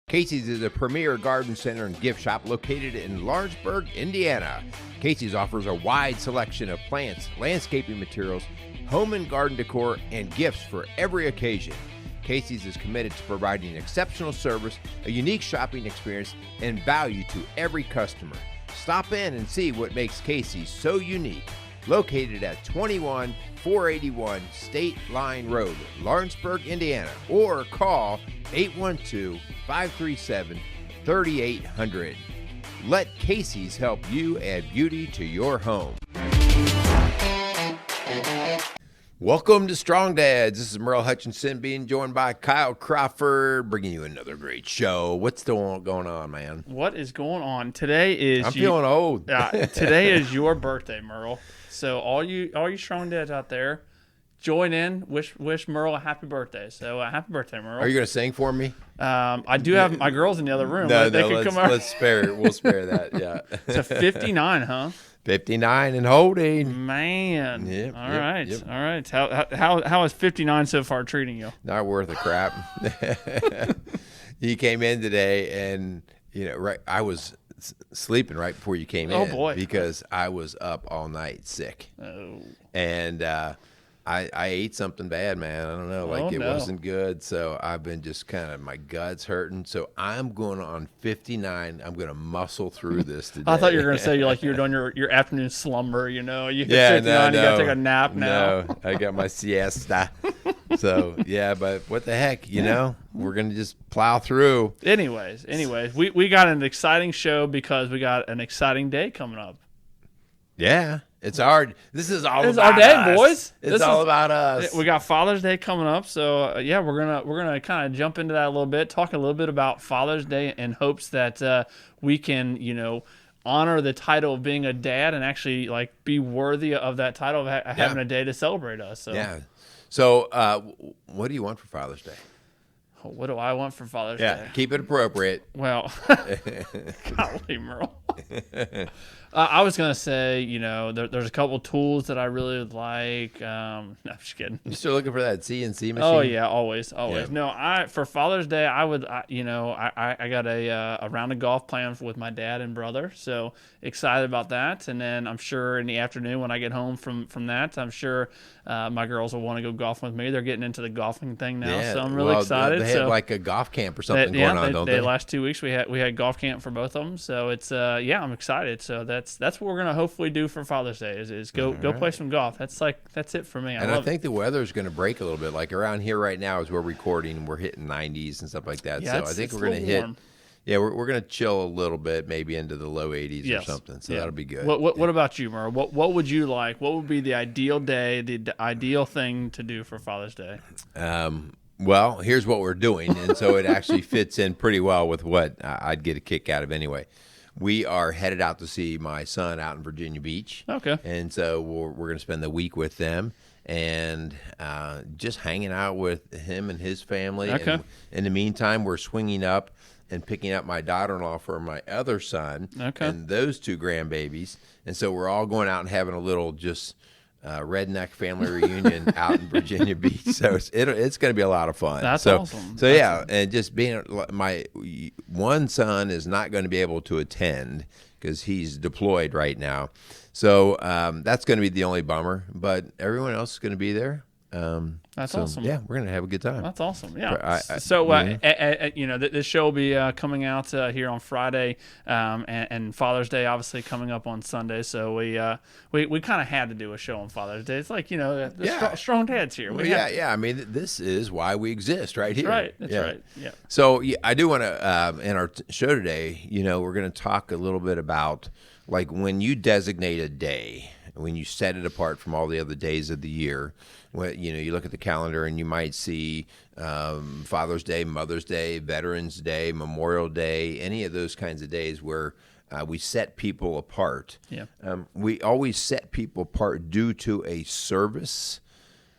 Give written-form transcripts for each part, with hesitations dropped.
Casey's is a premier garden center and gift shop located in Lawrenceburg, Indiana. Casey's offers a wide selection of plants, landscaping materials, home and garden decor, and gifts for every occasion. Casey's is committed to providing exceptional service, a unique shopping experience, and value to every customer. Stop in and see what makes Casey's so unique. Located at 21481 State Line Road, Lawrenceburg, Indiana, or call 812-537-3800. Let Casey's help you add beauty to your home. Welcome to Strong Dads. This is Merle Hutchinson being joined by Kyle Crawford, bringing you another great show. What's going on, man? What is going on? Today is I'm feeling old. Today is your birthday, Merle. So all you strong dads out there, join in. Wish Merle a happy birthday. So happy birthday, Merle. Are you going to sing for me? I do have my girls in the other room. Let's spare it. We'll spare that. Yeah. So 59, huh? 59 and holding. Man. Yep, All yep, right. yep. All right. How is 59 so far treating you? Not worth a crap. You came in today, and I was sleeping right before you came in. Oh boy! Because I was up all night sick. Oh. And I ate something bad, man. I don't know, wasn't good. So I've been just kind of, my gut's hurting. So I'm going on 59. I'm going to muscle through this today. I thought you were going to say you were doing your afternoon slumber. You hit 59, no, you got to take a nap now. No, I got my siesta. So yeah, but what the heck, we're going to just plow through. Anyways, we got an exciting show because we got an exciting day coming up. Yeah. This is all about our day, us. boys. It's all about us. We got Father's Day coming up, so we're gonna kind of jump into that a little bit, talk a little bit about Father's Day in hopes that we can, honor the title of being a dad and actually be worthy of that title of having a day to celebrate us. So. Yeah. So, what do you want for Father's Day? What do I want for Father's Day? Yeah, keep it appropriate. Well, golly, Merle. I was going to say, there's a couple tools that I really would like. No, I'm just kidding. You still looking for that CNC machine? Oh, yeah, always. Yeah. No, for Father's Day, I got a round of golf planned with my dad and brother, so excited about that. And then I'm sure in the afternoon when I get home from that, I'm sure my girls will want to go golfing with me. They're getting into the golfing thing now, so I'm really excited. They have a golf camp or something going on, don't they? Last 2 weeks we had golf camp for both of them, so it's I'm excited. So that's what we're gonna hopefully do for Father's Day is go play some golf. That's it for me. I think the weather is going to break a little bit. Like around here right now, as we're recording, we're hitting 90s and stuff like that. Yeah, so I think we're going to hit. Yeah, we're going to chill a little bit, maybe into the low 80s or something. So that'll be good. What about you, Merle? What would you like? What would be the ideal day, the ideal thing to do for Father's Day? Well, here's what we're doing, and so it actually fits in pretty well with what I'd get a kick out of anyway. We are headed out to see my son out in Virginia Beach. Okay. And so we're going to spend the week with them and just hanging out with him and his family. Okay. And in the meantime, we're swinging up and picking up my daughter-in-law for my other son and those two grandbabies. And so we're all going out and having a little just redneck family reunion out in Virginia Beach. So it's going to be a lot of fun. That's awesome. So yeah, and just being my one son is not going to be able to attend because he's deployed right now. So that's going to be the only bummer. But everyone else is going to be there. That's awesome. Yeah, we're going to have a good time. That's awesome. Yeah. This show will be coming out here on Friday, and Father's Day obviously coming up on Sunday. So we kind of had to do a show on Father's Day. It's like strong dads here. I mean, this is why we exist right here. That's right. Yeah. So I do want to in our show today. We're going to talk a little bit about when you designate a day, when you set it apart from all the other days of the year. When, you look at the calendar and you might see Father's Day, Mother's Day, Veterans Day, Memorial Day, any of those kinds of days where we set people apart. Yeah. We always set people apart due to a service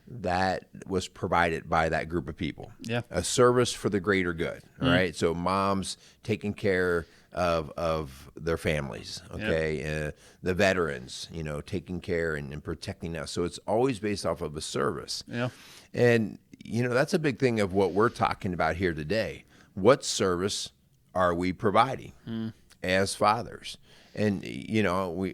that was provided by that group of people. Yeah. A service for the greater good. All right. So moms taking care of their families, okay? Yep. The veterans, taking care and protecting us. So it's always based off of a service. Yeah. And, that's a big thing of what we're talking about here today. What service are we providing as fathers? And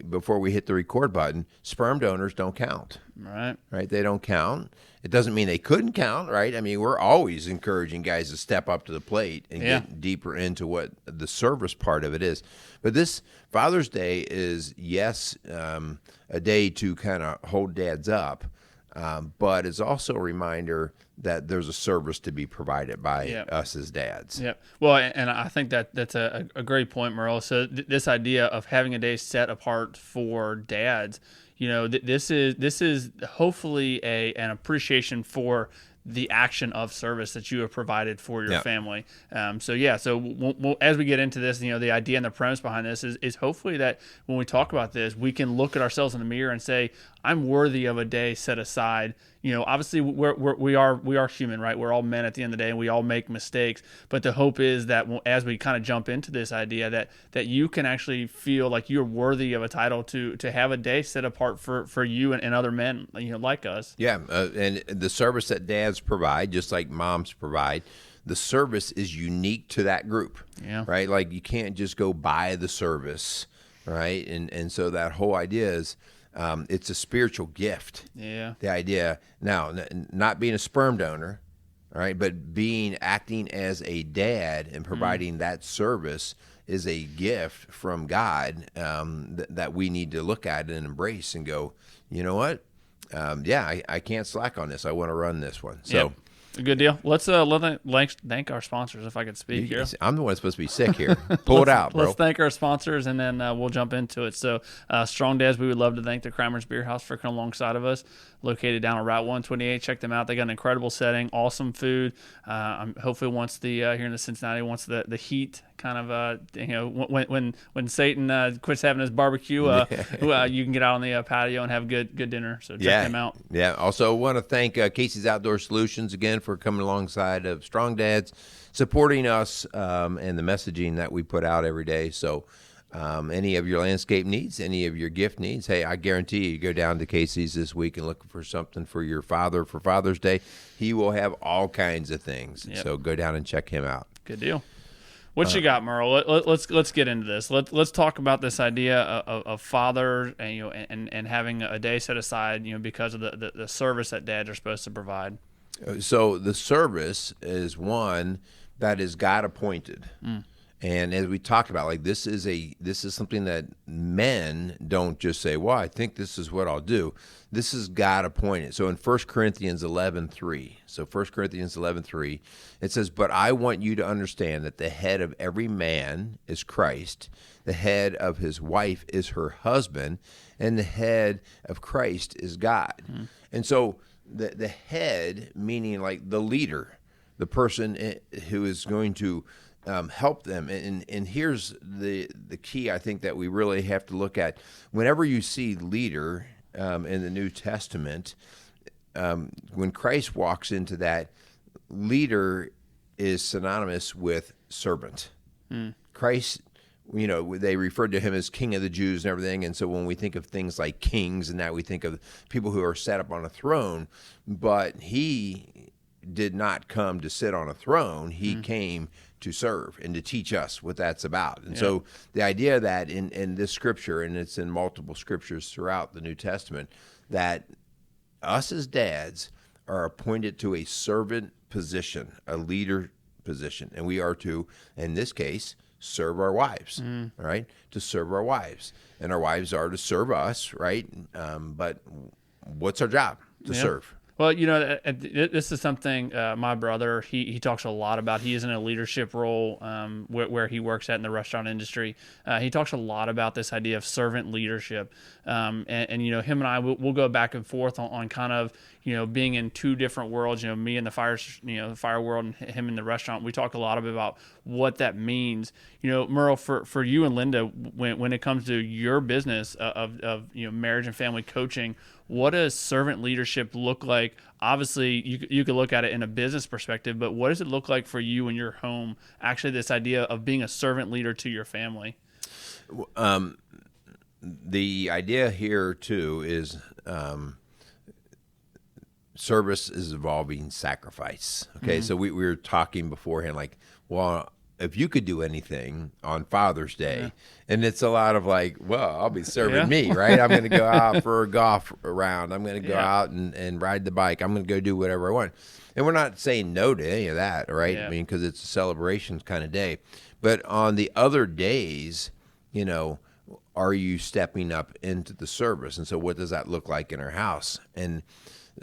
before we hit the record button, sperm donors don't count. Right? They don't count. It doesn't mean they couldn't count, right? I mean, we're always encouraging guys to step up to the plate and get deeper into what the service part of it is. But this Father's Day is, yes, a day to kind of hold dads up, but it's also a reminder that there's a service to be provided by us as dads. Yeah. Well, and I think that's a great point, Merle. So this idea of having a day set apart for dads, this is hopefully an appreciation for the action of service that you have provided for your family. So as we get into this, the idea and the premise behind this is hopefully that when we talk about this, we can look at ourselves in the mirror and say, I'm worthy of a day set aside. Obviously we are human, right? We're all men at the end of the day, and we all make mistakes. But the hope is that as we kind of jump into this idea, that you can actually feel like you're worthy of a title to have a day set apart for you and other men, like us. Yeah, and the service that dads provide, just like moms provide, the service is unique to that group. Right? Like you can't just go buy the service, right? And so that whole idea is. It's a spiritual gift. Yeah. The idea now, not being a sperm donor, all right, but acting as a dad and providing that service is a gift from God that we need to look at and embrace and go, you know what? I can't slack on this. I want to run this one. So. A good deal. Let's thank our sponsors, if I could speak here. I'm the one that's supposed to be sick here. Pull it out, bro. Let's thank our sponsors, and then we'll jump into it. So, Strong Dads, we would love to thank the Cramer's Beer House for coming alongside of us, located down on Route 128. Check them out. They got an incredible setting, awesome food. Hopefully, once here in the Cincinnati, once the heat kind of when Satan quits having his barbecue, you can get out on the patio and have a good dinner. So check them out. Yeah. Also, want to thank Casey's Outdoor Solutions again for coming alongside of Strong Dads, supporting us and the messaging that we put out every day. So any of your landscape needs, any of your gift needs, hey, I guarantee you go down to Casey's this week and look for something for your father for Father's Day. He will have all kinds of things. So go down and check him out. Good deal. What you got, Merle? Let's get into this. Let's talk about this idea of father and having a day set aside, because of the service that dads are supposed to provide. So the service is one that is God appointed. And as we talked about, like this is something that men don't just say, well, I think this is what I'll do. This is God appointed. So in 1 Corinthians 11:3, it says, but I want you to understand that the head of every man is Christ, the head of his wife is her husband, and the head of Christ is God. And so the head, meaning like the leader, the person who is going to help them. And here's the key, I think, that we really have to look at. Whenever you see leader in the New Testament, when Christ walks into that, leader is synonymous with servant. Christ, they referred to him as King of the Jews and everything. And so when we think of things like kings and that, we think of people who are set up on a throne, but he did not come to sit on a throne. He came to serve and to teach us what that's about. And so the idea that in this scripture, and it's in multiple scriptures throughout the New Testament, that us as dads are appointed to a servant position, a leader position, and we are to, in this case, serve our wives, right? To serve our wives. And our wives are to serve us, right? But what's our job? To serve. Well, this is something my brother, he talks a lot about. He is in a leadership role where he works at in the restaurant industry. He talks a lot about this idea of servant leadership. And him and I, we'll go back and forth on kind of, being in two different worlds, me in the fire world and him in the restaurant. We talk a lot about what that means. Merle, for you and Linda, when it comes to your business of marriage and family coaching, what does servant leadership look like? Obviously, you could look at it in a business perspective, but what does it look like for you in your home? Actually, this idea of being a servant leader to your family. The idea here too is service is involving sacrifice. Okay, so we were talking beforehand, like, well, if you could do anything on Father's Day, and it's a lot of like, well, I'll be serving me, right? I'm going to go out for a golf round. I'm going to go out and ride the bike. I'm going to go do whatever I want. And we're not saying no to any of that, right? I mean, because it's a celebration kind of day. But on the other days, you know, are you stepping up into the service? And so what does that look like in our house? And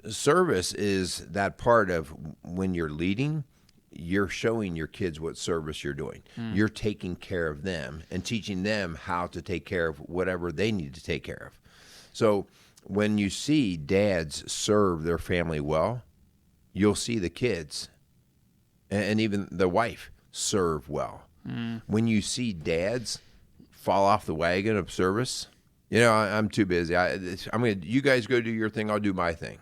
service is that part of when you're leading, you're showing your kids what service you're doing. You're taking care of them and teaching them how to take care of whatever they need to take care of. So when you see dads serve their family well, you'll see the kids and even the wife serve well. When you see dads fall off the wagon of service, you know, I'm too busy. You guys go do your thing, I'll do my thing.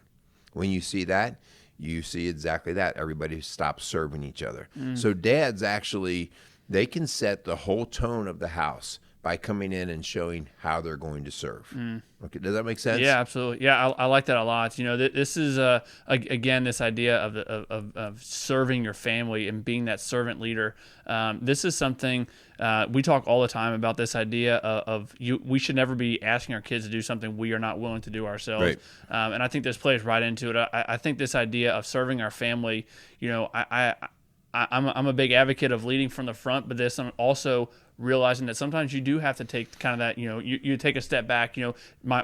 When you see that, you see exactly that. Everybody stops serving each other. So dads actually, they can set the whole tone of the house by coming in and showing how they're going to serve. Okay, does that make sense? Yeah, absolutely. Yeah, I like that a lot. You know, this is again this idea of serving your family and being that servant leader. This is something we talk all the time about. This idea of we should never be asking our kids to do something we are not willing to do ourselves. Right. And I think this plays right into it. I think this idea of serving our family. You know, I'm a big advocate of leading from the front, but I'm also realizing that sometimes you do have to take kind of that, you know, you take a step back. You know,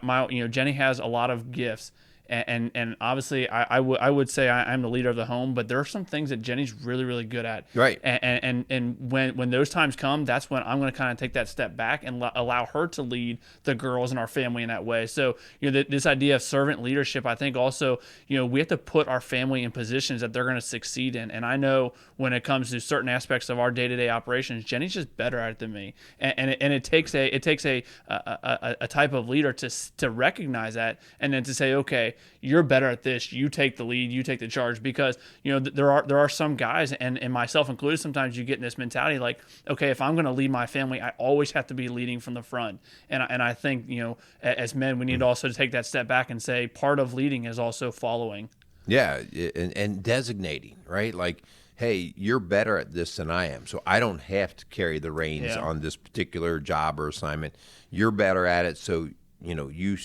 my Jenny has a lot of gifts, and obviously I would say I'm the leader of the home, but there are some things that Jenny's really, really good at. Right. And when those times come, that's when I'm going to kind of take that step back and allow her to lead the girls in our family in that way. So, you know, this idea of servant leadership, I think also, you know, we have to put our family in positions that they're going to succeed in. And I know when it comes to certain aspects of our day-to-day operations, Jenny's just better at it than me. And it takes a type of leader to recognize that, and then to say, okay, you're better at this. You take the lead. You take the charge. Because, you know, there are some guys, and myself included, sometimes you get in this mentality like, okay, if I'm going to lead my family, I always have to be leading from the front. And I think, you know, as men, we need also to take that step back and say part of leading is also following. Yeah, and designating, right? Like, hey, you're better at this than I am, so I don't have to carry the reins on this particular job or assignment. You're better at it, so you know, you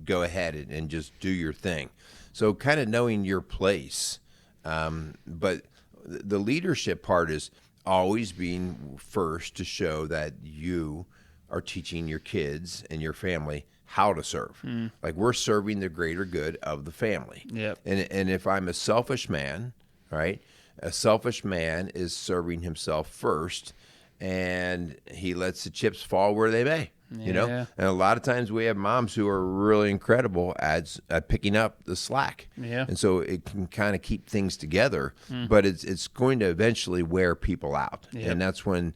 go ahead and just do your thing. So kind of knowing your place. But the leadership part is always being first to show that you are teaching your kids and your family how to serve. Like, we're serving the greater good of the family. Yep. And if I'm a selfish man, right, a selfish man is serving himself first, and he lets the chips fall where they may. You know, and a lot of times we have moms who are really incredible at picking up the slack. Yeah. And so it can kind of keep things together, but it's going to eventually wear people out. Yep. And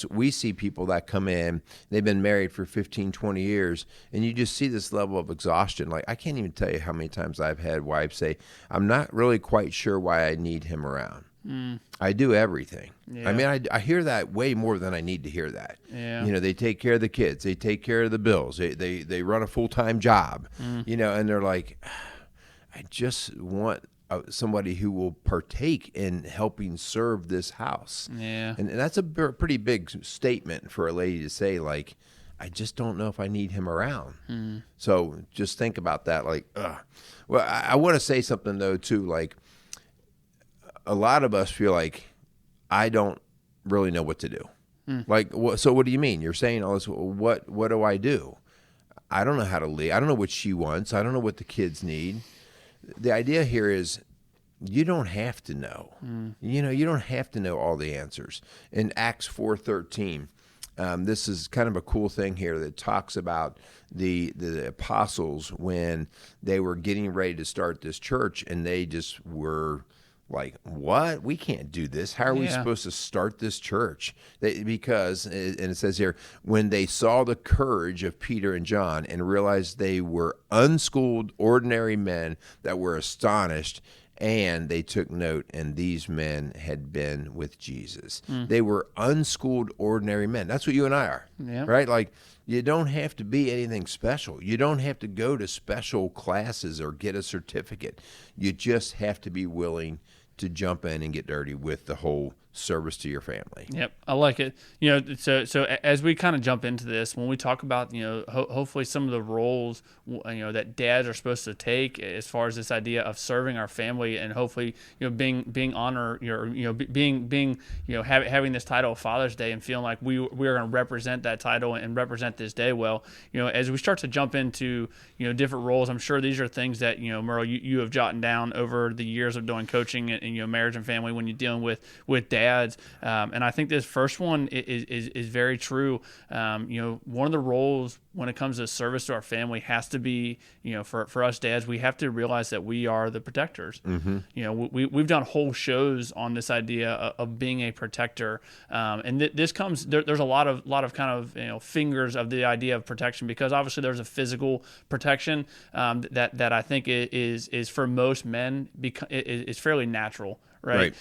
we see people that come in, they've been married for 15, 20 years, and you just see this level of exhaustion. Like, I can't even tell you how many times I've had wives say, I'm not really quite sure why I need him around. I do everything. Yeah. I mean, I hear that way more than I need to hear that. Yeah. You know, they take care of the kids. They take care of the bills. They run a full-time job, you know, and they're like, I just want somebody who will partake in helping serve this house. Yeah. And that's a pretty big statement for a lady to say, like, I just don't know if I need him around. So just think about that. Like, well, I want to say something, though, too, like, a lot of us feel like, I don't really know what to do. Like, so what do you mean? You're saying all this, what do I do? I don't know how to lead. I don't know what she wants. I don't know what the kids need. The idea here is you don't have to know. You know, you don't have to know all the answers. In Acts 4:13, this is kind of a cool thing here that talks about the apostles when they were getting ready to start this church, and they just were like, what? We can't do this. How are we supposed to start this church? Because, and it says here, when they saw the courage of Peter and John and realized they were unschooled, ordinary men that were astonished, and they took note, and these men had been with Jesus. They were unschooled, ordinary men. That's what you and I are, right? Like, you don't have to be anything special. You don't have to go to special classes or get a certificate. You just have to be willing to jump in and get dirty with the whole service to your family. Yep, I like it. So as we kind of jump into this, when we talk about, hopefully some of the roles, that dads are supposed to take as far as this idea of serving our family, and hopefully, being honor your, being having this title of Father's Day and feeling like we are going to represent that title and represent this day well. As we start to jump into different roles, I'm sure these are things that Merle, you have jotted down over the years of doing coaching and marriage and family when you're dealing with dads. And I think this first one is very true. One of the roles when it comes to service to our family has to be, for us dads, we have to realize that we are the protectors. We've done whole shows on this idea of being a protector. And this comes, there's a lot of kind of, fingers of the idea of protection, because obviously there's a physical protection that I think is for most men, is fairly natural. Right.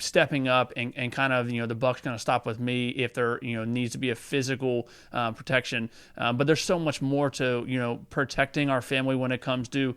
Stepping up and kind of, the buck's going to stop with me if there, needs to be a physical protection. But there's so much more to, protecting our family when it comes to,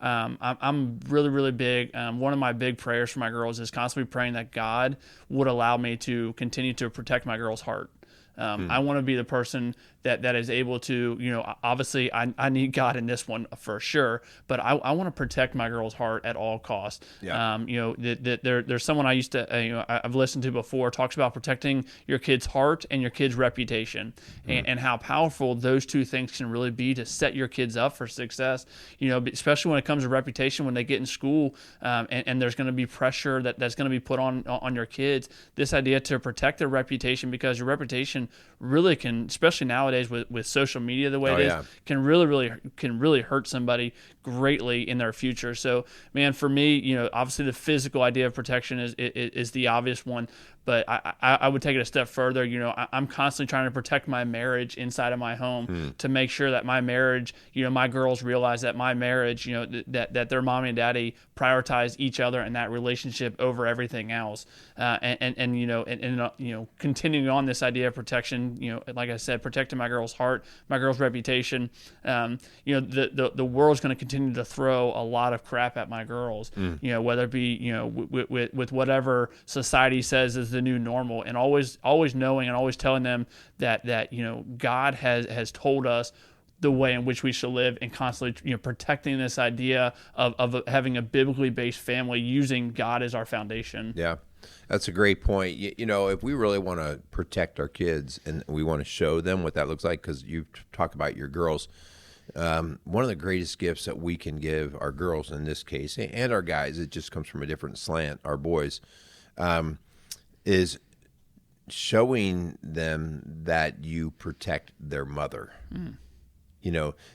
I'm really, really big. One of my big prayers for my girls is constantly praying that God would allow me to continue to protect my girl's heart. I want to be the person that is able to, obviously I need God in this one for sure, but I want to protect my girl's heart at all costs. Yeah. There's someone I used to, I've listened to before, talks about protecting your kid's heart and your kid's reputation, and how powerful those two things can really be to set your kids up for success, especially when it comes to reputation, when they get in school, and there's going to be pressure that's going to be put on your kids. This idea to protect their reputation, because your reputation really can, especially nowadays with social media the way it is, can really hurt somebody greatly in their future. So, man, for me, obviously the physical idea of protection is the obvious one, but I would take it a step further. I'm constantly trying to protect my marriage inside of my home to make sure that my marriage, my girls realize that my marriage, that their mommy and daddy prioritize each other and that relationship over everything else. And continuing on this idea of protection, like I said, protecting my girl's heart, my girl's reputation. The world's going to continue to throw a lot of crap at my girls, whether it be, with whatever society says is the new normal, and always knowing and always telling them that God has told us the way in which we should live, and constantly protecting this idea of having a biblically based family, using God as our foundation. Yeah, that's a great point. If we really want to protect our kids and we want to show them what that looks like, because you talk about your girls, one of the greatest gifts that we can give our girls in this case, and our guys, it just comes from a different slant, our boys, is showing them that you protect their mother.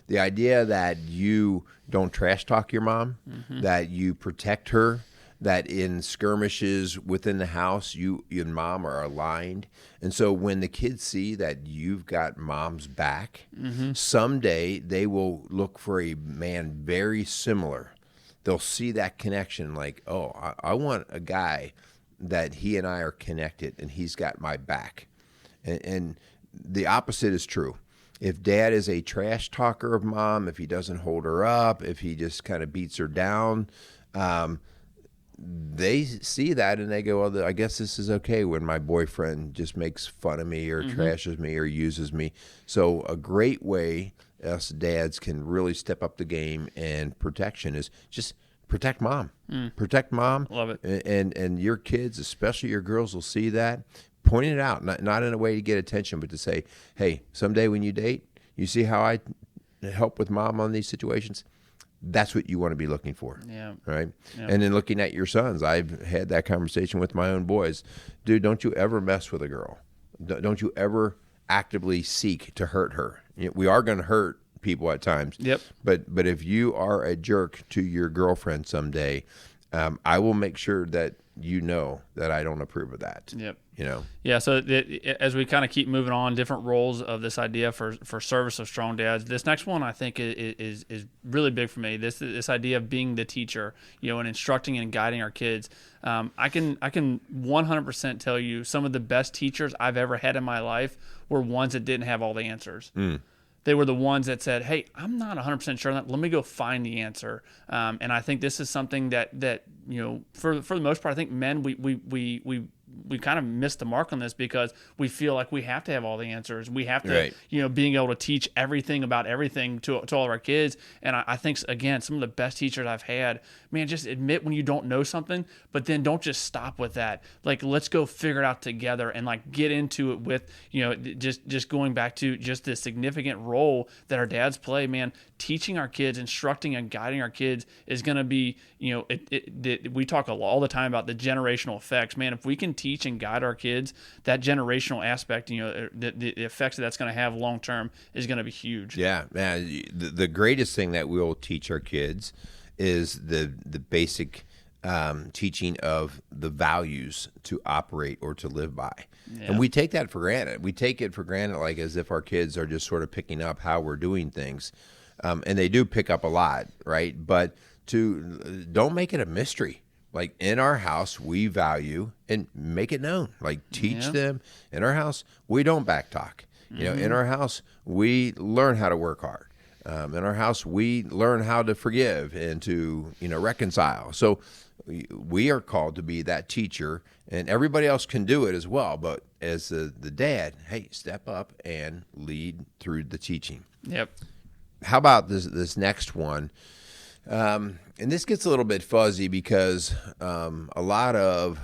The idea that you don't trash talk your mom, that you protect her, that in skirmishes within the house, you and mom are aligned. And so when the kids see that you've got mom's back, someday they will look for a man very similar. They'll see that connection, like, oh, I want a guy that he and I are connected and he's got my back. And the opposite is true. If dad is a trash talker of mom, if he doesn't hold her up, if he just kind of beats her down, they see that and they go, well, I guess this is okay when my boyfriend just makes fun of me or trashes me or uses me. So a great way us dads can really step up the game and protection is just protect mom. Protect mom. Love it. And your kids, especially your girls, will see that. Point it out, not in a way to get attention, but to say, hey, someday when you date, you see how I help with mom on these situations? That's what you want to be looking for. Yeah. Right? Yeah. And then looking at your sons, I've had that conversation with my own boys. Dude, don't you ever mess with a girl. Don't you ever actively seek to hurt her. We are going to hurt people at times. Yep. But if you are a jerk to your girlfriend someday, I will make sure that you know that I don't approve of that. Yep. Yeah. So as we kind of keep moving on, different roles of this idea for service of strong dads. This next one I think is really big for me. This idea of being the teacher, and instructing and guiding our kids. I can 100% tell you some of the best teachers I've ever had in my life were ones that didn't have all the answers. they were the ones that said, hey, I'm not 100% sure on that. Let me go find the answer. And I think this is something that for the most part, I think men, we kind of missed the mark on this because we feel like we have to have all the answers. We have to, right. Being able to teach everything about everything to all of our kids. And I think, again, some of the best teachers I've had, man, just admit when you don't know something, but then don't just stop with that. Like, let's go figure it out together and like get into it with, just going back to just the significant role that our dads play, man. Teaching our kids, instructing and guiding our kids is going to be, we talk all the time about the generational effects, man. If we can teach and guide our kids, that generational aspect, the effects that's going to have long term is going to be huge. Yeah, man. The greatest thing that we'll teach our kids is the basic teaching of the values to operate or to live by. Yeah. And we take that for granted. We take it for granted like as if our kids are just sort of picking up how we're doing things. And they do pick up a lot, right? But don't make it a mystery. Like in our house, we value and make it known. Like teach them. In our house, we don't backtalk. In our house, we learn how to work hard. In our house, we learn how to forgive and to reconcile. So we are called to be that teacher, and everybody else can do it as well. But as the dad, hey, step up and lead through the teaching. Yep. How about this next one? And this gets a little bit fuzzy because a lot of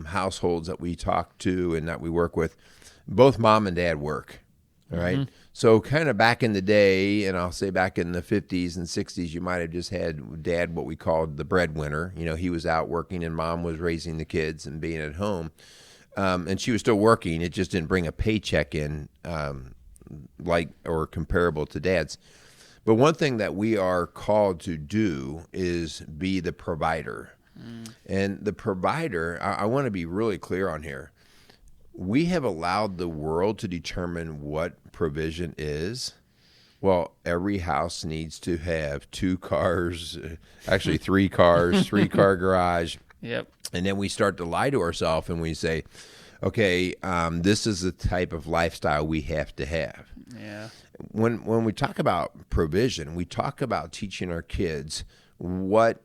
households that we talk to and that we work with, both mom and dad work, all right? Mm-hmm. So kind of back in the day, and I'll say back in the 50s and 60s, you might have just had dad what we called the breadwinner. He was out working and mom was raising the kids and being at home. And she was still working. It just didn't bring a paycheck in like or comparable to dad's. But one thing that we are called to do is be the provider. And the provider, I want to be really clear on here. We have allowed the world to determine what provision is. Well, every house needs to have 2 cars, actually 3 cars, 3-car garage. Yep. And then we start to lie to ourselves and we say, okay, this is the type of lifestyle we have to have. Yeah. When we talk about provision, we talk about teaching our kids what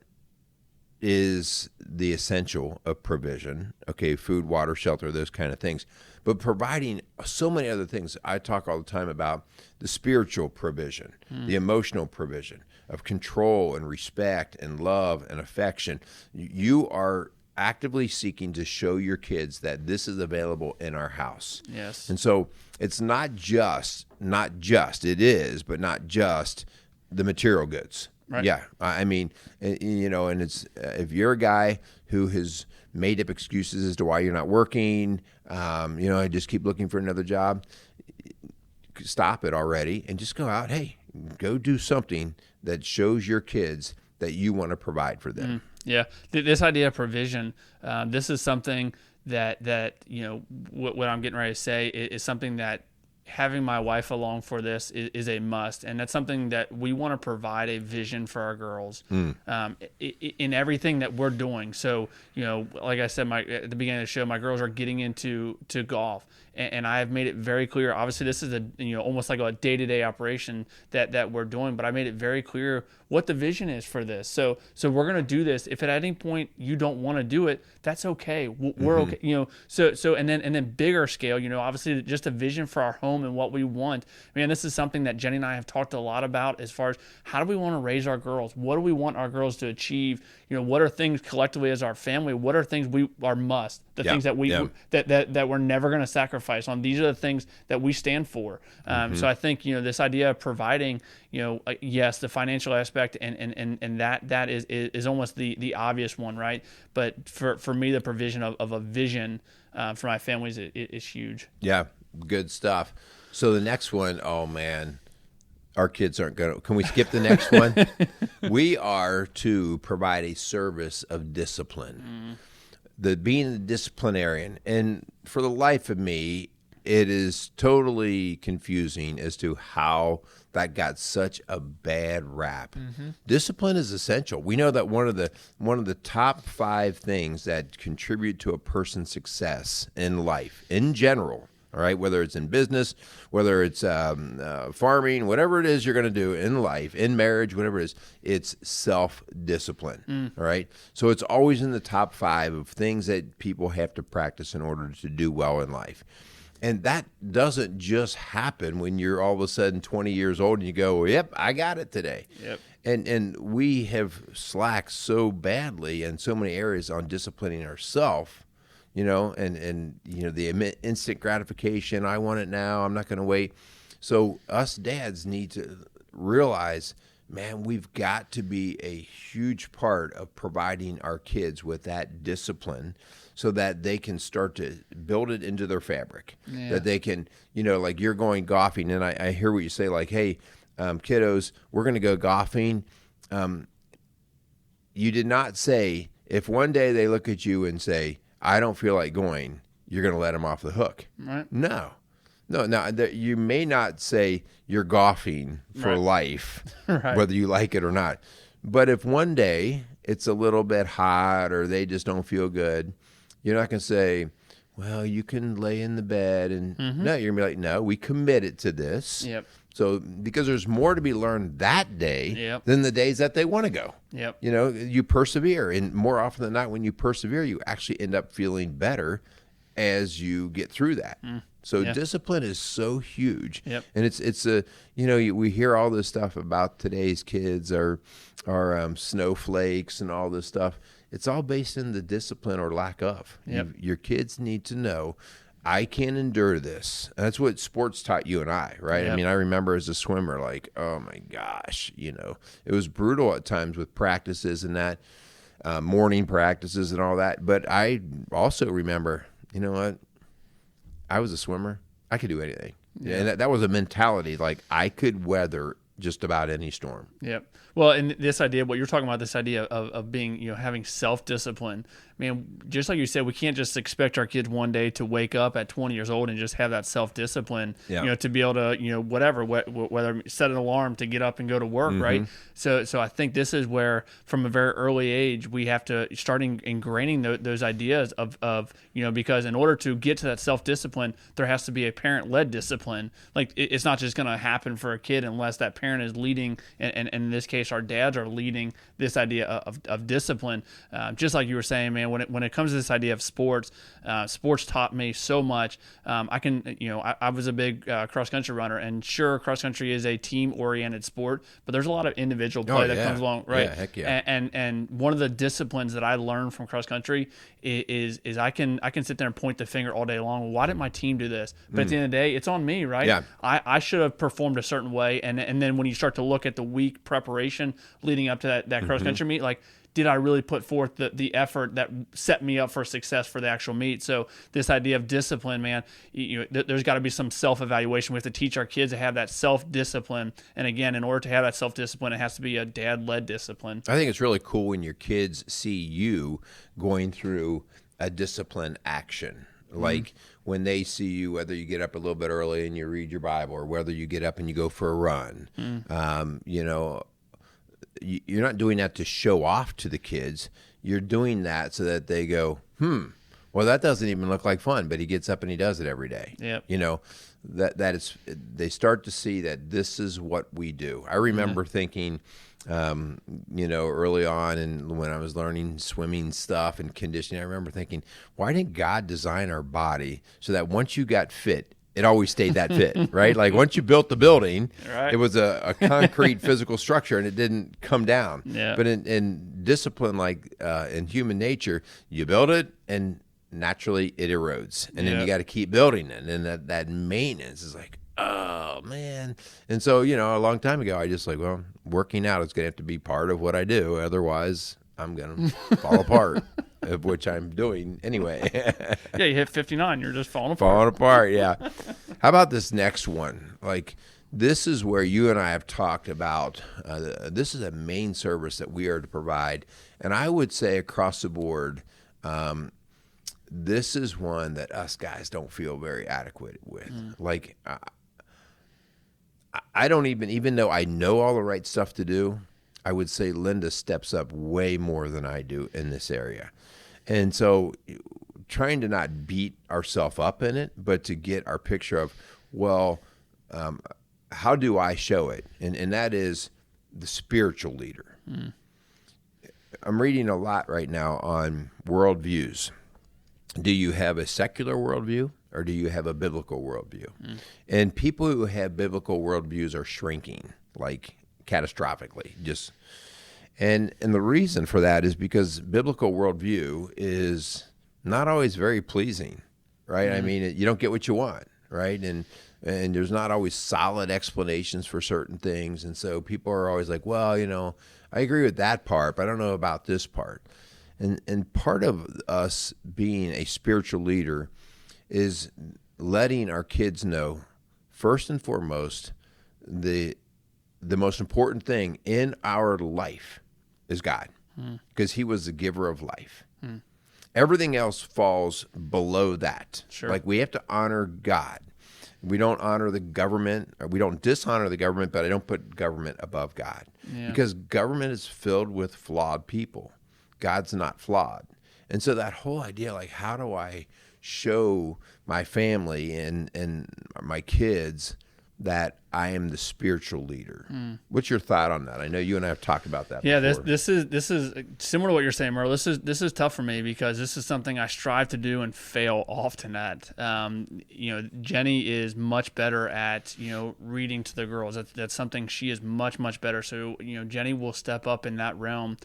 is the essential of provision. Okay, food, water, shelter, those kind of things. But providing so many other things. I talk all the time about the spiritual provision, the emotional provision of control and respect and love and affection. You are actively seeking to show your kids that this is available in our house. Yes. And so it's not just, it is, but not just the material goods. Right. Yeah. I mean, and it's, if you're a guy who has made up excuses as to why you're not working, I just keep looking for another job, stop it already and just go out. Hey, go do something that shows your kids that you want to provide for them. Yeah, this idea of provision, this is something that what I'm getting ready to say is something that having my wife along for this is a must, and that's something that we want to provide a vision for our girls in everything that we're doing. So, like I said, at the beginning of the show, my girls are getting into golf. And I have made it very clear. Obviously, this is almost like a day-to-day operation that we're doing. But I made it very clear what the vision is for this. So we're going to do this. If at any point you don't want to do it, that's okay. We're okay. So and then bigger scale. Obviously, just a vision for our home and what we want. Man, this is something that Jenny and I have talked a lot about as far as how do we want to raise our girls? What do we want our girls to achieve? What are things collectively as our family? What are things we are must? The things that that we're never going to sacrifice on. These are the things that we stand for. So I think this idea of providing, yes, the financial aspect and that is almost the obvious one, right? But for me, the provision of a vision for my families is huge. Yeah, good stuff. So the next one, oh man, our kids aren't going to. Can we skip the next one? We are to provide a service of discipline. Being the disciplinarian. And for the life of me, it is totally confusing as to how that got such a bad rap. Discipline is essential. We know that one of the top 5 things that contribute to a person's success in life, in general, All right, whether it's in business, whether it's farming, whatever it is you're going to do in life, in marriage, whatever it is, it's self-discipline. All right, so it's always in the top 5 of things that people have to practice in order to do well in life. And that doesn't just happen when you're all of a sudden 20 years old and you go, yep, I got it today. Yep. And we have slacked so badly in so many areas on disciplining ourselves. And the instant gratification, I want it now, I'm not going to wait. So us dads need to realize, man, we've got to be a huge part of providing our kids with that discipline so that they can start to build it into their fabric, that they can, like you're going golfing, and I hear what you say, like, hey, kiddos, we're going to go golfing. You did not say, if one day they look at you and say, I don't feel like going, you're going to let them off the hook. Right. No. You may not say you're golfing for life, whether you like it or not. But if one day it's a little bit hot or they just don't feel good, you're not going to say, well, you can lay in the bed. And no, you're going to be like, no, we committed to this. Yep. So because there's more to be learned that day than the days that they want to go. Yep. You persevere. And more often than not, when you persevere, you actually end up feeling better as you get through that. So discipline is so huge. Yep. And it's we hear all this stuff about today's kids are snowflakes and all this stuff. It's all based in the discipline or lack of. Yep. Your kids need to know, I can endure this. And that's what sports taught you and I, right? Yep. I mean, I remember as a swimmer, like, oh my gosh, it was brutal at times with practices and that, morning practices and all that. But I also remember, you know what? I was a swimmer. I could do anything. Yeah. And that was a mentality, like I could weather just about any storm. Yep. Well, and this idea, what you're talking about, this idea of being, having self-discipline, man, just like you said, we can't just expect our kids one day to wake up at 20 years old and just have that self-discipline, to be able to, whatever, whether set an alarm to get up and go to work, right? So I think this is where, from a very early age, we have to start ingraining those ideas of because in order to get to that self-discipline, there has to be a parent-led discipline. Like, it's not just going to happen for a kid unless that parent is leading, and in this case, our dads are leading this idea of discipline. Just like you were saying, man, when it comes to this idea of sports, sports taught me so much. I was a big cross country runner, and sure, cross country is a team oriented sport, but there's a lot of individual play that comes along, right? Yeah, heck yeah. And one of the disciplines that I learned from cross country is I can sit there and point the finger all day long. Well, why didn't my team do this? But at the end of the day, it's on me, right? Yeah. I should have performed a certain way, and then when you start to look at the week preparation leading up to that cross country meet, like, did I really put forth the effort that set me up for success for the actual meet? So this idea of discipline, man, there's got to be some self-evaluation. We have to teach our kids to have that self-discipline. And again, in order to have that self-discipline, it has to be a dad-led discipline. I think it's really cool when your kids see you going through a discipline action. Like when they see you, whether you get up a little bit early and you read your Bible, or whether you get up and you go for a run, you're not doing that to show off to the kids. You're doing that so that they go, well, that doesn't even look like fun, but he gets up and he does it every day. Yep. That is, they start to see that this is what we do. I remember thinking, early on, and when I was learning swimming stuff and conditioning, I remember thinking, why didn't God design our body so that once you got fit, it always stayed that fit, right? Like once you built the building, right, it was a concrete physical structure and it didn't come down. Yeah. But in discipline, like in human nature, you build it and naturally it erodes. And then you got to keep building it. And that maintenance is like, oh, man. And so, a long time ago, I just working out is going to have to be part of what I do. Otherwise, I'm going to fall apart. Of which I'm doing anyway. Yeah, you hit 59, you're just falling apart. Falling apart, yeah. How about this next one? Like, this is where you and I have talked about, this is a main service that we are to provide. And I would say across the board, this is one that us guys don't feel very adequate with. Like, I don't even though I know all the right stuff to do, I would say Linda steps up way more than I do in this area. And so trying to not beat ourselves up in it, but to get our picture of, well, how do I show it? And that is the spiritual leader. I'm reading a lot right now on worldviews. Do you have a secular worldview or do you have a biblical worldview? And people who have biblical worldviews are shrinking, like catastrophically. And the reason for that is because biblical worldview is not always very pleasing, right? I mean, you don't get what you want, right? And there's not always solid explanations for certain things. And so people are always like, well, I agree with that part, but I don't know about this part. And part of us being a spiritual leader is letting our kids know, first and foremost, the most important thing in our life is God, because he was the giver of life. Everything else falls below that. Sure. Like, we have to honor God. We don't honor the government, or we don't dishonor the government, but I don't put government above God, because government is filled with flawed people. God's not flawed. And so that whole idea, like, how do I show my family and my kids that I am the spiritual leader? What's your thought on that? I know you and I have talked about that. Yeah, before. this is similar to what you're saying, Merle. This is tough for me because this is something I strive to do and fail often at. Jenny is much better at reading to the girls. That's something she is much better. So Jenny will step up in that realm.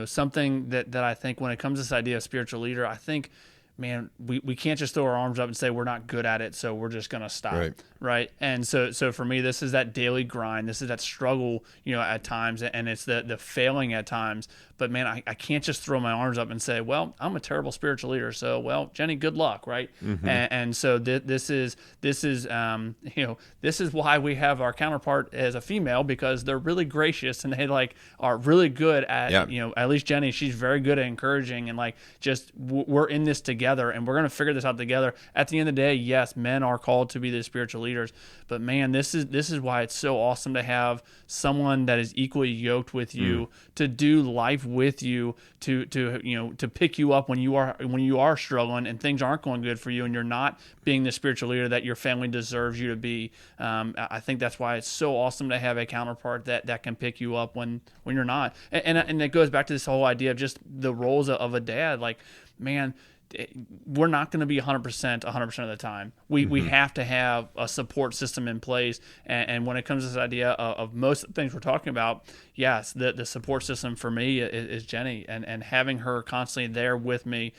Something that I think when it comes to this idea of spiritual leader, I think, man, we can't just throw our arms up and say we're not good at it, so we're just going to stop, right? And so for me, this is that daily grind. This is that struggle, at times, and it's the failing at times. But, man, I can't just throw my arms up and say, well, I'm a terrible spiritual leader, so, well, Jenny, good luck, right? And so this is why we have our counterpart as a female, because they're really gracious and they are really good at, at least Jenny, she's very good at encouraging and we're in this together and we're going to figure this out together. At the end of the day, yes, men are called to be the spiritual leaders, but man, this is why it's so awesome to have someone that is equally yoked with you, to do life with you, to pick you up when you are struggling and things aren't going good for you and you're not being the spiritual leader that your family deserves you to be. I think that's why it's so awesome to have a counterpart that can pick you up when you're not. And it goes back to this whole idea of just the roles of a dad. Like, man, we're not going to be 100% of the time. We have to have a support system in place. And when it comes to this idea of most of the things we're talking about, yes, the support system for me is Jenny, and having her constantly there with me,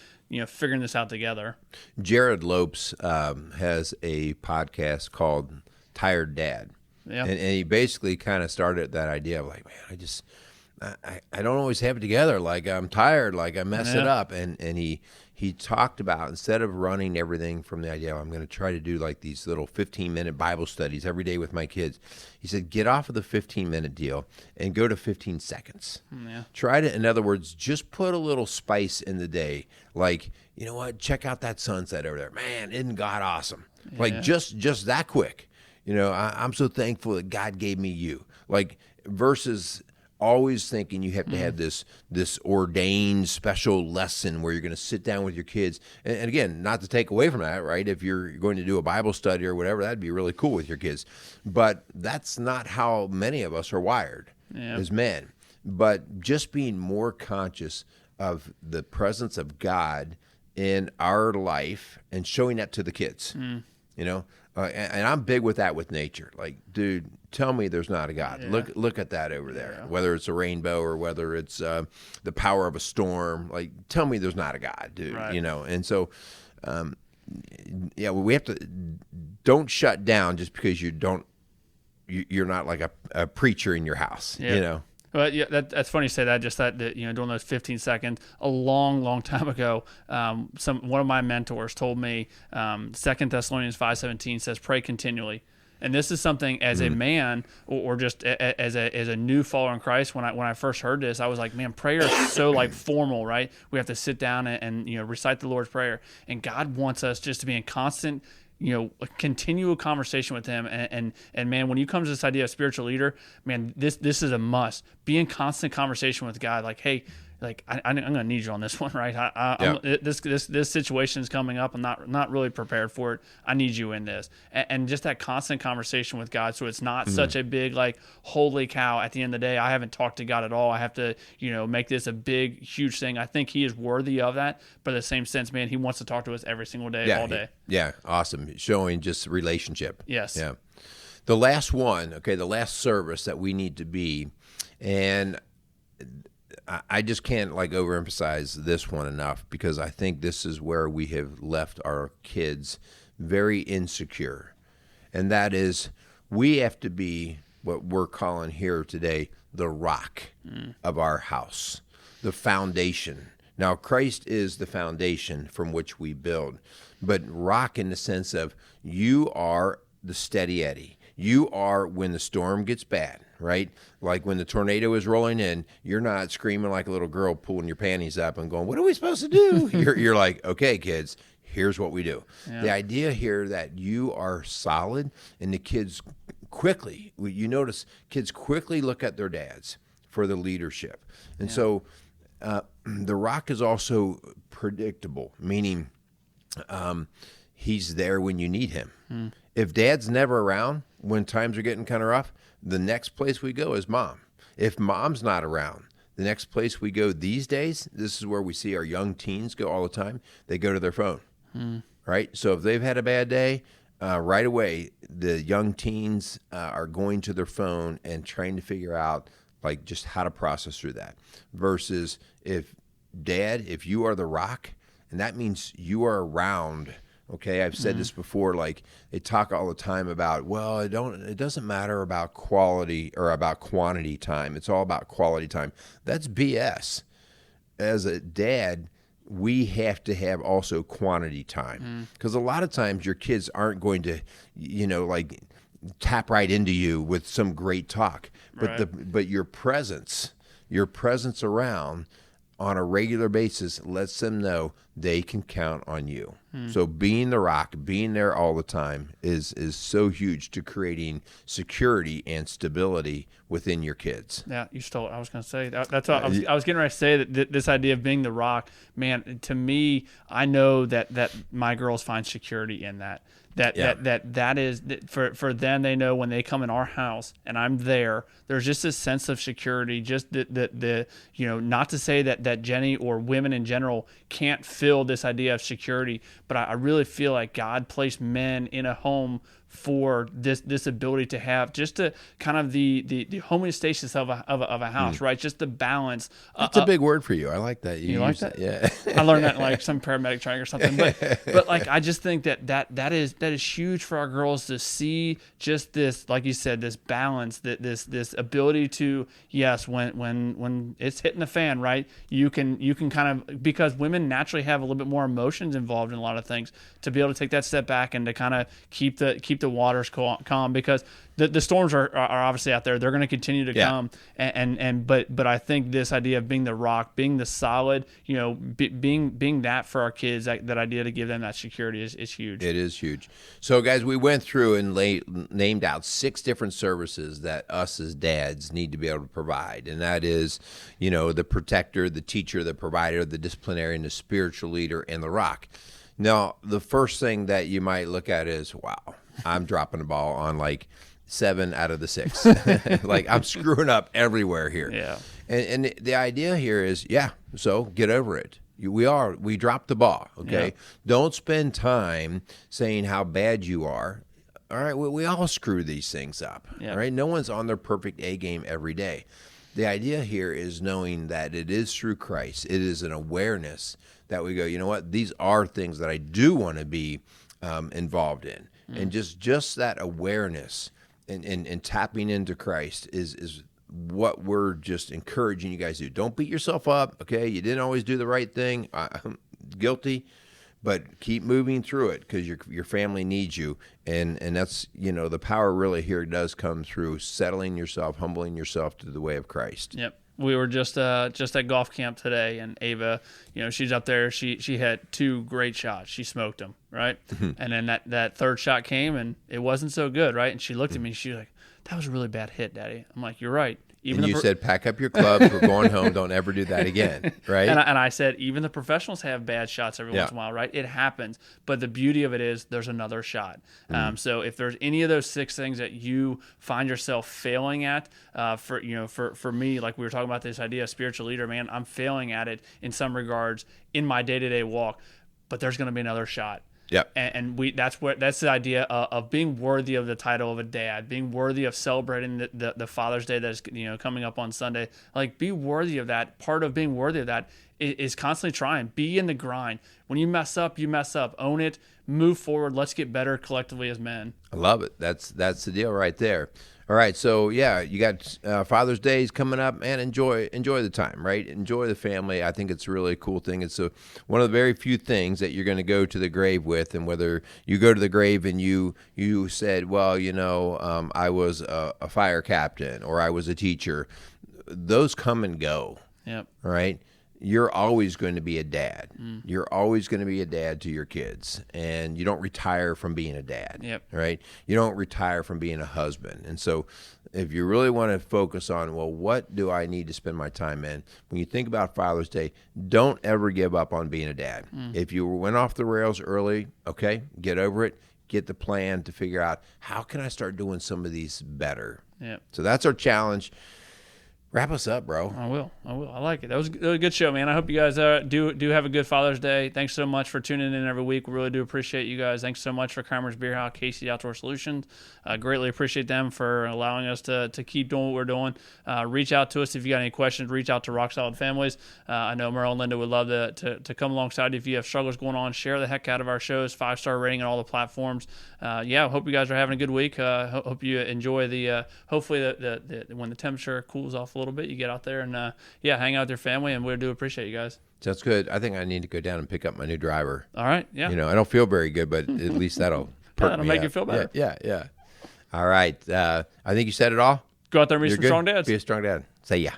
figuring this out together. Jared Lopes has a podcast called Tired Dad. Yeah. And he basically kind of started that idea of like, man, I don't always have it together. Like, I'm tired, like I mess it up. And he talked about, instead of running everything from the idea, I'm going to try to do like these little 15-minute Bible studies every day with my kids. He said, get off of the 15-minute deal and go to 15 seconds. Yeah. Try to, in other words, just put a little spice in the day. Like, you know what? Check out that sunset over there. Man, isn't God awesome? Yeah. Like, just that quick. I'm so thankful that God gave me you. Like, versus always thinking you have to have this ordained special lesson where you're going to sit down with your kids. And again, not to take away from that, right? If you're going to do a Bible study or whatever, that'd be really cool with your kids. But that's not how many of us are wired as men. But just being more conscious of the presence of God in our life and showing that to the kids, and I'm big with that with nature. Like, dude, tell me there's not a God. Yeah. Look at that over there. Whether it's a rainbow or whether it's the power of a storm, like, tell me there's not a God, dude. Right. And so, we have to don't shut down just because you're not like a preacher in your house. Yeah. Well, yeah, that's funny you say that. Just that during those 15 seconds, a long time ago, one of my mentors told me, 2 Thessalonians 5:17 says, "Pray continually." And this is something as a man or just as a new follower in Christ. When I first heard this, I was like, man, prayer is so like formal, right? We have to sit down and recite the Lord's Prayer, and God wants us just to be in constant, a continual conversation with him. And man, when you come to this idea of spiritual leader, man, this is a must. Be in constant conversation with God. Like, hey, like I'm going to need you on this one, right? This situation is coming up. I'm not really prepared for it. I need you in this, and just that constant conversation with God. So it's not such a big like, holy cow, at the end of the day, I haven't talked to God at all. I have to, make this a big, huge thing. I think He is worthy of that, but in the same sense, man, He wants to talk to us every single day, all day. Yeah, awesome. Showing just relationship. Yes. Yeah. The last one, the last service that we need to be, and I just can't overemphasize this one enough, because I think this is where we have left our kids very insecure. And that is, we have to be what we're calling here today the rock of our house, the foundation. Now, Christ is the foundation from which we build, but rock in the sense of you are the steady Eddie. You are when the storm gets bad, right? Like when the tornado is rolling in, you're not screaming like a little girl pulling your panties up and going, what are we supposed to do? You're like, okay, kids, here's what we do. Yeah. The idea here that you are solid, and the kids quickly, you notice kids quickly look at their dads for the leadership. And so the rock is also predictable, meaning he's there when you need him. If dad's never around when times are getting kind of rough, the next place we go is mom. If mom's not around, the next place we go these days, this is where we see our young teens go all the time. They go to their phone, right? So if they've had a bad day, right away, the young teens are going to their phone and trying to figure out just how to process through that. Versus if you are the rock, and that means you are around. Okay, I've said this before, they talk all the time about, well, it doesn't matter about quality or about quantity time. It's all about quality time. That's BS. As a dad, we have to have also quantity time, because a lot of times your kids aren't going to, tap right into you with some great talk, but your presence around on a regular basis lets them know they can count on you. So being the rock, being there all the time is so huge to creating security and stability within your kids. Yeah, you stole it. I was going to say that's what I was getting ready to say, that this idea of being the rock, man, to me, I know that my girls find security in that. That is for them. They know when they come in our house and I'm there, there's just a sense of security. Just the not to say that Jenny or women in general can't feel this idea of security, but I really feel like God placed men in a home for this ability to have just to kind of the homeostasis of a house, right? Just the balance. That's a big word for you. I like that. You like that? Yeah. I learned that in some paramedic training or something. But I just think that is huge for our girls to see just this, like you said, this balance, this ability to, yes, when it's hitting the fan, right? You can kind of, because women naturally have a little bit more emotions involved in a lot of things, to be able to take that step back and to kind of keep the waters calm, because the storms are obviously out there. They're going to continue to come, but I think this idea of being the rock, being the solid, being that for our kids, that idea to give them that security is huge. It is huge. So, guys, we went through and named out 6 different services that us as dads need to be able to provide, and that is, the protector, the teacher, the provider, the disciplinarian, the spiritual leader, and the rock. Now, the first thing that you might look at is, wow, I'm dropping the ball on 7 out of the 6. I'm screwing up everywhere here. Yeah. And the idea here is, so get over it. We dropped the ball, okay? Yeah. Don't spend time saying how bad you are. All right, we all screw these things up, all right? No one's on their perfect A game every day. The idea here is knowing that it is through Christ. It is an awareness that we go, you know what? These are things that I do want to be involved in. And just that awareness and tapping into Christ is what we're just encouraging you guys to do. Don't beat yourself up, okay? You didn't always do the right thing. I'm guilty, but keep moving through it, because your family needs you. And that's, the power really here does come through settling yourself, humbling yourself to the way of Christ. Yep. We were just at golf camp today, and Ava, she's up there. She had 2 great shots. She smoked them, right? And then that third shot came, and it wasn't so good, right? And she looked at me, and she was like, "That was a really bad hit, Daddy." I'm like, "You're right. Even and you said, pack up your clubs. We're going home. Don't ever do that again, right? And I said, even the professionals have bad shots every once in a while, right? It happens. But the beauty of it is there's another shot. So if there's any of those 6 things that you find yourself failing at, for me, like we were talking about this idea of spiritual leader, man, I'm failing at it in some regards in my day-to-day walk, but there's going to be another shot. Yep. And that's the idea of being worthy of the title of a dad, being worthy of celebrating the Father's Day that's coming up on Sunday. Like, be worthy of that. Part of being worthy of that is constantly trying. Be in the grind. When you mess up, you mess up. Own it. Move forward. Let's get better collectively as men. I love it. That's the deal right there. All right, so yeah, you got Father's Day is coming up, man. Enjoy the time, right? Enjoy the family. I think it's a really cool thing. It's one of the very few things that you're going to go to the grave with, and whether you go to the grave and you said, well, I was a fire captain or I was a teacher, those come and go. Yep. Right? You're always going to be a dad. You're always going to be a dad to your kids, and you don't retire from being a dad. Yep. Right? You don't retire from being a husband. And so if you really want to focus on, well, what do I need to spend my time in? When you think about Father's Day, don't ever give up on being a dad. If you went off the rails early, okay, get over it. Get the plan to figure out, how can I start doing some of these better? Yep. So that's our challenge. Wrap us up, bro. I will. I like it. That was a good show, man. I hope you guys do have a good Father's Day. Thanks so much for tuning in every week. We really do appreciate you guys. Thanks so much for Keimer's Beer House, Casey Outdoor Solutions. Greatly appreciate them for allowing us to keep doing what we're doing. Reach out to us if you got any questions. Reach out to Rock Solid Families. I know Merle and Linda would love to come alongside you if you have struggles going on. Share the heck out of our shows. 5-star rating on all the platforms. Hope you guys are having a good week. Hope you enjoy hopefully the when the temperature cools off a little bit, you get out there and hang out with your family, and we do appreciate you guys. Sounds good. I think I need to go down and pick up my new driver. All right. Yeah. I don't feel very good, but at least that'll make you feel better. Yeah. All right. I think you said it all. Go out there and be some strong dads. Be a strong dad. Say yeah.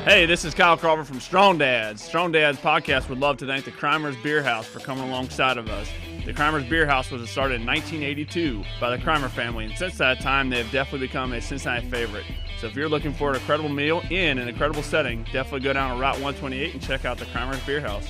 Hey, this is Kyle Crawford from Strong Dads. Strong Dads podcast would love to thank the Keimer's Beer House for coming alongside of us. The Keimer's Beer House was started in 1982 by the Keimer family, and since that time, they have definitely become a Cincinnati favorite. So if you're looking for an incredible meal in an incredible setting, definitely go down to Route 128 and check out the Keimer's Beer House.